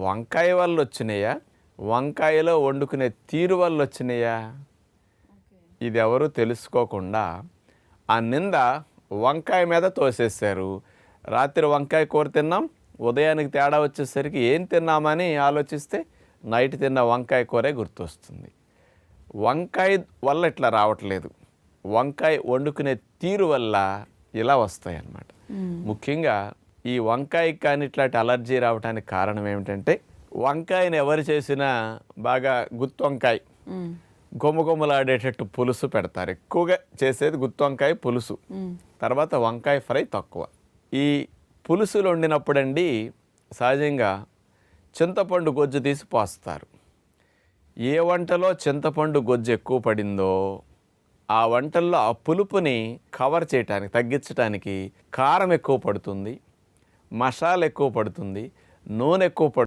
వంకాయ వల్ల వచ్చినాయా, వంకాయలో వండుకునే తీరు వల్ల వచ్చినాయా, ఇది ఎవరు తెలుసుకోకుండా ఆ నింద వంకాయ మీద తోసేశారు. రాత్రి వంకాయ కూర తిన్నాం, ఉదయానికి తేడా వచ్చేసరికి ఏం తిన్నామని ఆలోచిస్తే నైట్ తిన్న వంకాయ కూరే గుర్తొస్తుంది. వంకాయ వల్ల ఇట్లా రావట్లేదు, వంకాయ వండుకునే తీరు వల్ల ఇలా వస్తాయి అన్నమాట. ముఖ్యంగా ఈ వంకాయకి కానీ ఇట్లాంటి అలర్జీ రావడానికి కారణం ఏమిటంటే, వంకాయని ఎవరు చేసినా బాగా గుత్తి వంకాయ గుమ్మగుమ్మలాడేటట్టు పులుసు పెడతారు. ఎక్కువగా చేసేది గుత్తి వంకాయ పులుసు, తర్వాత వంకాయ ఫ్రై తక్కువ. ఈ పులుసులు వండినప్పుడండి సహజంగా చింతపండు గొజ్జు తీసి పోస్తారు. ఏ వంటలో చింతపండు గొజ్జు ఎక్కువ పడిందో ఆ వంటల్లో ఆ పులుపుని కవర్ చేయటానికి, తగ్గించడానికి కారం ఎక్కువ పడుతుంది, మసాలా ఎక్కువ పడుతుంది, నూనె ఎక్కువ పడుతుంది.